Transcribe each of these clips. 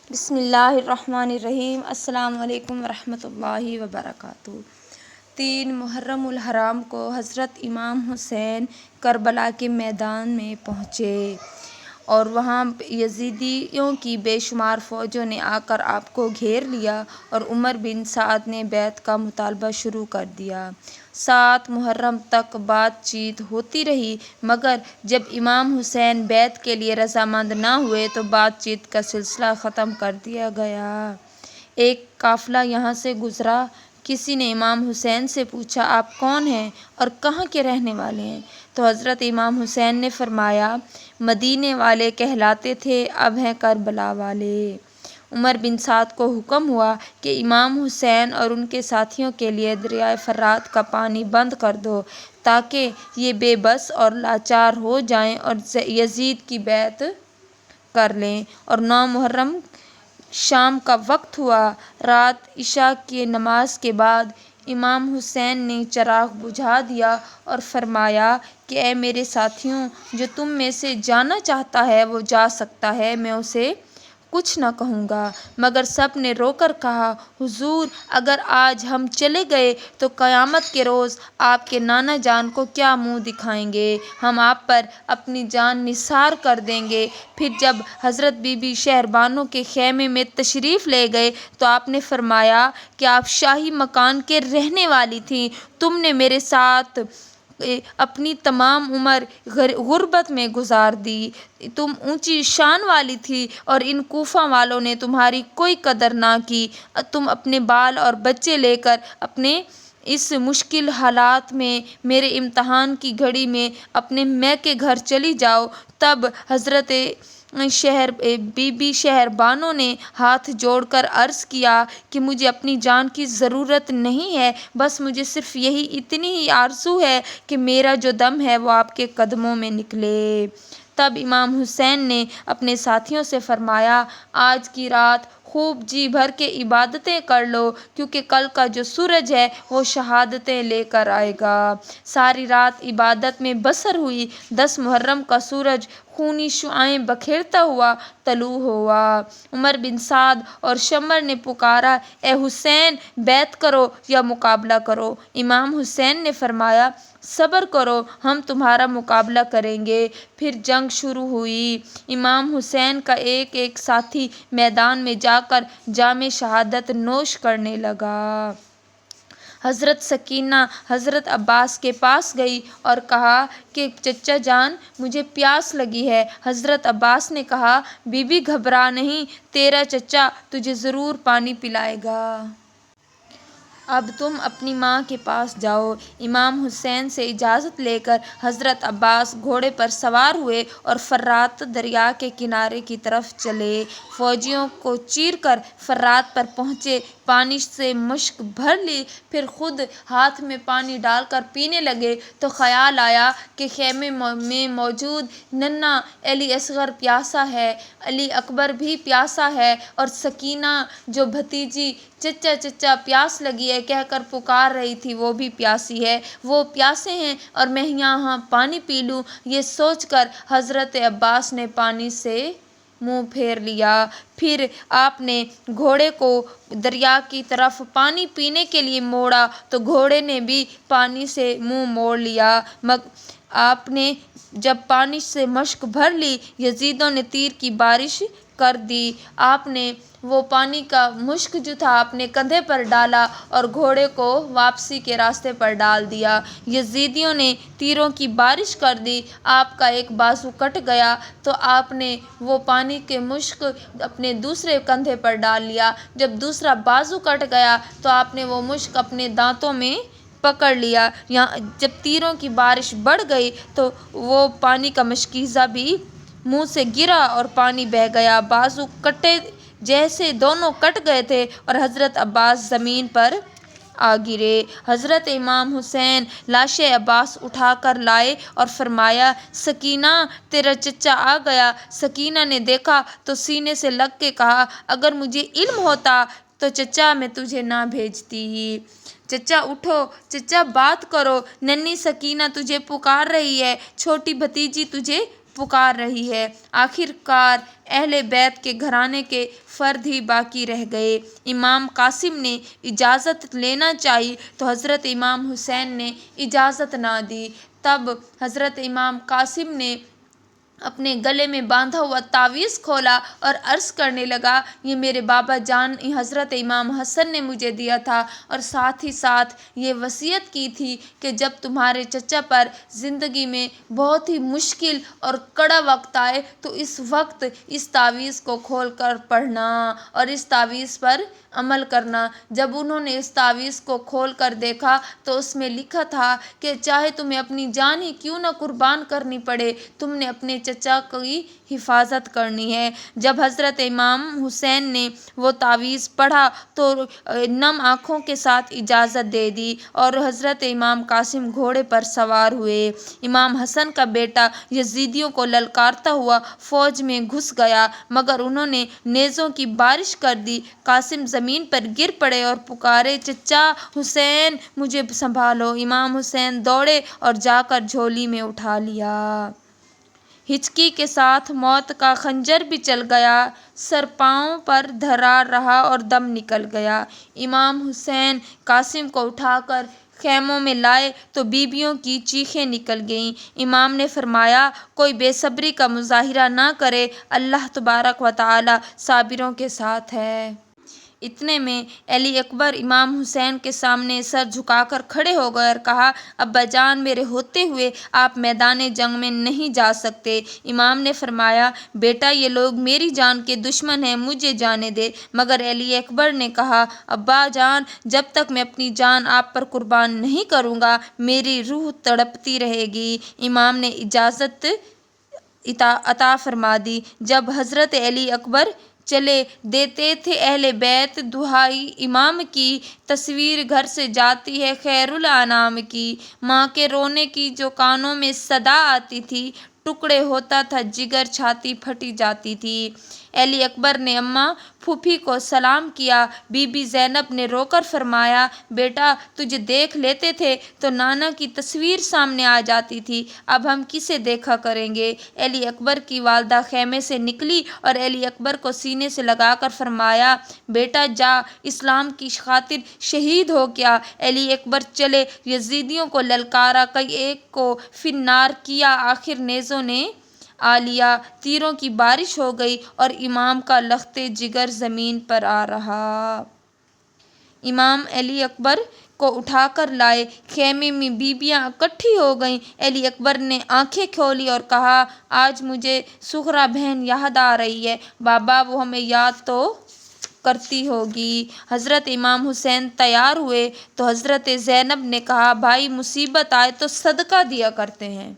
بسم اللہ الرحمن الرحیم۔ السلام علیکم ورحمۃ اللہ وبرکاتہ۔ 3 محرم الحرام کو حضرت امام حسین کربلا کے میدان میں پہنچے اور وہاں یزیدیوں کی بے شمار فوجوں نے آ کر آپ کو گھیر لیا اور عمر بن سعد نے بیعت کا مطالبہ شروع کر دیا۔ 7 محرم تک بات چیت ہوتی رہی، مگر جب امام حسین بیعت کے لیے رضامند نہ ہوئے تو بات چیت کا سلسلہ ختم کر دیا گیا۔ ایک قافلہ یہاں سے گزرا۔ کسی نے امام حسین سے پوچھا، آپ کون ہیں اور کہاں کے رہنے والے ہیں؟ تو حضرت امام حسین نے فرمایا، مدینے والے کہلاتے تھے، اب ہیں کربلا والے۔ عمر بن سعد کو حکم ہوا کہ امام حسین اور ان کے ساتھیوں کے لیے دریائے فرات کا پانی بند کر دو تاکہ یہ بے بس اور لاچار ہو جائیں اور یزید کی بیعت کر لیں۔ اور 9 محرم شام کا وقت ہوا۔ رات عشاء کی نماز کے بعد امام حسین نے چراغ بجھا دیا اور فرمایا کہ اے میرے ساتھیوں، جو تم میں سے جانا چاہتا ہے وہ جا سکتا ہے، میں اسے کچھ نہ کہوں گا۔ مگر سب نے رو کر کہا، حضور، اگر آج ہم چلے گئے تو قیامت کے روز آپ کے نانا جان کو کیا منہ دکھائیں گے؟ ہم آپ پر اپنی جان نثار کر دیں گے۔ پھر جب حضرت بی بی شہر بانو کے خیمے میں تشریف لے گئے تو آپ نے فرمایا کہ آپ شاہی مکان کے رہنے والی تھیں، تم نے میرے ساتھ اپنی تمام عمر غربت میں گزار دی، تم اونچی شان والی تھی اور ان کوفہ والوں نے تمہاری کوئی قدر نہ کی۔ تم اپنے بال اور بچے لے کر اپنے اس مشکل حالات میں میرے امتحان کی گھڑی میں اپنے میکے گھر چلی جاؤ۔ تب حضرت بی بی شہر بانو نے ہاتھ جوڑ کر عرض کیا کہ مجھے اپنی جان کی ضرورت نہیں ہے، بس مجھے صرف یہی اتنی ہی آرزو ہے کہ میرا جو دم ہے وہ آپ کے قدموں میں نکلے۔ تب امام حسین نے اپنے ساتھیوں سے فرمایا، آج کی رات خوب جی بھر کے عبادتیں کر لو، کیونکہ کل کا جو سورج ہے وہ شہادتیں لے کر آئے گا۔ ساری رات عبادت میں بسر ہوئی۔ 10 محرم کا سورج خونی شعاعیں بکھیرتا ہوا طلوع ہوا۔ عمر بن سعد اور شمر نے پکارا، اے حسین، بیعت کرو یا مقابلہ کرو؟ امام حسین نے فرمایا، صبر کرو، ہم تمہارا مقابلہ کریں گے۔ پھر جنگ شروع ہوئی۔ امام حسین کا ایک ایک ساتھی میدان میں جا کر جام شہادت نوش کرنے لگا۔ حضرت سکینہ حضرت عباس کے پاس گئی اور کہا کہ چچا جان، مجھے پیاس لگی ہے۔ حضرت عباس نے کہا، بی بی گھبرا نہیں، تیرا چچا تجھے ضرور پانی پلائے گا۔ اب تم اپنی ماں کے پاس جاؤ۔ امام حسین سے اجازت لے کر حضرت عباس گھوڑے پر سوار ہوئے اور فرات دریا کے کنارے کی طرف چلے۔ فوجیوں کو چیر کر فرات پر پہنچے، پانی سے مشک بھر لی، پھر خود ہاتھ میں پانی ڈال کر پینے لگے تو خیال آیا کہ خیمے میں موجود ننھا علی اصغر پیاسا ہے، علی اکبر بھی پیاسا ہے اور سکینہ جو بھتیجی چچا چچا پیاس لگی ہے کہہ کر پکار رہی تھی وہ بھی پیاسی ہے، وہ پیاسے ہیں اور میں یہاں پانی پی لوں۔ یہ سوچ کر حضرت عباس نے پانی سے منہ پھیر لیا۔ پھر آپ نے گھوڑے کو دریا کی طرف پانی پینے کے لیے موڑا تو گھوڑے نے بھی پانی سے منہ موڑ لیا۔ آپ نے جب پانی سے مشک بھر لی، یزیدوں نے تیر کی بارش کر دی۔ آپ نے وہ پانی کا مشک جو تھا اپنے کندھے پر ڈالا اور گھوڑے کو واپسی کے راستے پر ڈال دیا۔ یزیدیوں نے تیروں کی بارش کر دی۔ آپ کا ایک بازو کٹ گیا تو آپ نے وہ پانی کے مشک اپنے دوسرے کندھے پر ڈال لیا۔ جب دوسرا بازو کٹ گیا تو آپ نے وہ مشک اپنے دانتوں میں پکڑ لیا۔ جب تیروں کی بارش بڑھ گئی تو وہ پانی کا مشکیزہ بھی منہ سے گرا اور پانی بہہ گیا۔ بازو کٹے جیسے دونوں کٹ گئے تھے اور حضرت عباس زمین پر آ گرے۔ حضرت امام حسین لاش عباس اٹھا کر لائے اور فرمایا، سکینہ، تیرا چچا آ گیا۔ سکینہ نے دیکھا تو سینے سے لگ کے کہا، اگر مجھے علم ہوتا تو چچا میں تجھے نہ بھیجتی۔ چچا اٹھو، چچا بات کرو، ننھی سکینہ تجھے پکار رہی ہے، چھوٹی بھتیجی تجھے پکار رہی ہے۔ آخر کار اہل بیت کے گھرانے کے فرد ہی باقی رہ گئے۔ امام قاسم نے اجازت لینا چاہی تو حضرت امام حسین نے اجازت نہ دی۔ تب حضرت امام قاسم نے اپنے گلے میں باندھا ہوا تعویذ کھولا اور عرض کرنے لگا، یہ میرے بابا جان حضرت امام حسن نے مجھے دیا تھا، اور ساتھ ہی ساتھ یہ وصیت کی تھی کہ جب تمہارے چچا پر زندگی میں بہت ہی مشکل اور کڑا وقت آئے تو اس وقت اس تعویذ کو کھول کر پڑھنا اور اس تعویذ پر عمل کرنا۔ جب انہوں نے اس تعویذ کو کھول کر دیکھا تو اس میں لکھا تھا کہ چاہے تمہیں اپنی جان ہی کیوں نہ قربان کرنی پڑے، تم نے اپنے چچا کی حفاظت کرنی ہے۔ جب حضرت امام حسین نے وہ تعویذ پڑھا تو نم آنکھوں کے ساتھ اجازت دے دی اور حضرت امام قاسم گھوڑے پر سوار ہوئے۔ امام حسن کا بیٹا یزیدیوں کو للکارتا ہوا فوج میں گھس گیا، مگر انہوں نے نیزوں کی بارش کر دی۔ قاسم زمین پر گر پڑے اور پکارے، چچا حسین مجھے سنبھالو۔ امام حسین دوڑے اور جا کر جھولی میں اٹھا لیا۔ ہچکی کے ساتھ موت کا خنجر بھی چل گیا، سر پاؤں پر دھرا رہا اور دم نکل گیا۔ امام حسین قاسم کو اٹھا کر خیموں میں لائے تو بیویوں کی چیخیں نکل گئیں۔ امام نے فرمایا، کوئی بے صبری کا مظاہرہ نہ کرے، اللہ تبارک و تعالی صابروں کے ساتھ ہے۔ اتنے میں علی اکبر امام حسین کے سامنے سر جھکا کر کھڑے ہو گئے اور کہا، ابا جان میرے ہوتے ہوئے آپ میدان جنگ میں نہیں جا سکتے۔ امام نے فرمایا، بیٹا یہ لوگ میری جان کے دشمن ہیں، مجھے جانے دے۔ مگر علی اکبر نے کہا، ابا جان جب تک میں اپنی جان آپ پر قربان نہیں کروں گا میری روح تڑپتی رہے گی۔ امام نے اجازت عطا فرما دی۔ جب حضرت علی اکبر چلے دیتے تھے اہل بیت دہائی امام کی تصویر گھر سے جاتی ہے خیر الانام کی، ماں کے رونے کی جو کانوں میں صدا آتی تھی، ٹکڑے ہوتا تھا جگر چھاتی پھٹی جاتی تھی۔ علی اکبر نے اماں پھوپھی کو سلام کیا۔ بی بی زینب نے رو کر فرمایا، بیٹا تجھے دیکھ لیتے تھے تو نانا کی تصویر سامنے آ جاتی تھی، اب ہم کسے دیکھا کریں گے۔ علی اکبر کی والدہ خیمے سے نکلی اور علی اکبر کو سینے سے لگا کر فرمایا، بیٹا جا اسلام کی خاطر شہید ہو گیا۔ علی اکبر چلے، یزیدیوں کو للکارا، کئی ایک کو فی النار کیا، آخر نیزوں نے آ لیا، تیروں کی بارش ہو گئی اور امام کا لخت جگر زمین پر آ رہا۔ امام علی اکبر کو اٹھا کر لائے، خیمے میں بیویاں اکٹھی ہو گئیں۔ علی اکبر نے آنکھیں کھولی اور کہا، آج مجھے صغرا بہن یاد آ رہی ہے، بابا وہ ہمیں یاد تو کرتی ہوگی۔ حضرت امام حسین تیار ہوئے تو حضرت زینب نے کہا، بھائی مصیبت آئے تو صدقہ دیا کرتے ہیں،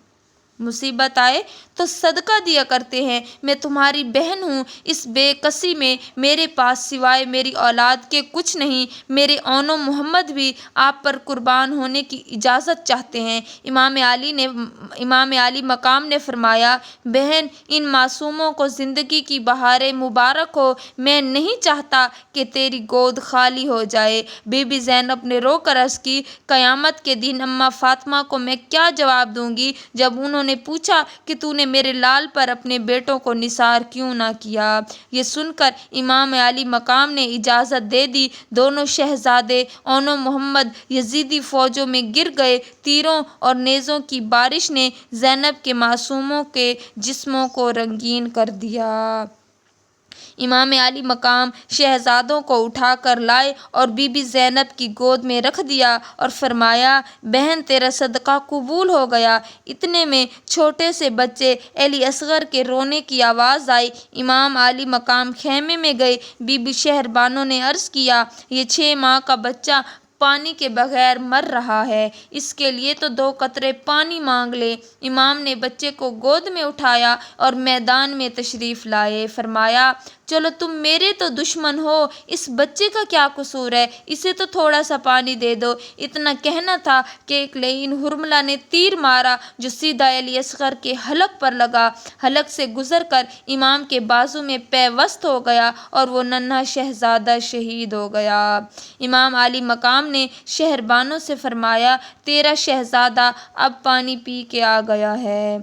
مصیبت آئے تو صدقہ دیا کرتے ہیں، میں تمہاری بہن ہوں، اس بے کسی میں میرے پاس سوائے میری اولاد کے کچھ نہیں، میرے اونو محمد بھی آپ پر قربان ہونے کی اجازت چاہتے ہیں۔ امام علی مقام نے فرمایا، بہن ان معصوموں کو زندگی کی بہاریں مبارک ہو، میں نہیں چاہتا کہ تیری گود خالی ہو جائے۔ بی بی زینب نے رو کر عرض کی، قیامت کے دن اماں فاطمہ کو میں کیا جواب دوں گی جب انہوں نے پوچھا کہ تو نے میرے لال پر اپنے بیٹوں کو نثار کیوں نہ کیا؟ یہ سن کر امام علی مقام نے اجازت دے دی۔ دونوں شہزادے اونو محمد یزیدی فوجوں میں گر گئے۔ تیروں اور نیزوں کی بارش نے زینب کے معصوموں کے جسموں کو رنگین کر دیا۔ امام علی مقام شہزادوں کو اٹھا کر لائے اور بی بی زینب کی گود میں رکھ دیا اور فرمایا، بہن تیرا صدقہ قبول ہو گیا۔ اتنے میں چھوٹے سے بچے علی اصغر کے رونے کی آواز آئی۔ امام علی مقام خیمے میں گئے، بی بی شہر بانو نے عرض کیا، یہ 6 ماہ کا بچہ پانی کے بغیر مر رہا ہے، اس کے لیے تو 2 قطرے پانی مانگ لے۔ امام نے بچے کو گود میں اٹھایا اور میدان میں تشریف لائے، فرمایا، چلو تم میرے تو دشمن ہو، اس بچے کا کیا قصور ہے، اسے تو تھوڑا سا پانی دے دو۔ اتنا کہنا تھا کہ ایک لعین حرملہ نے تیر مارا جو سیدھا علی اصغر کے حلق پر لگا، حلق سے گزر کر امام کے بازو میں پیوست ہو گیا اور وہ ننھا شہزادہ شہید ہو گیا۔ امام علی مقام نے شہر بانو سے فرمایا، تیرا شہزادہ اب پانی پی کے آ گیا ہے۔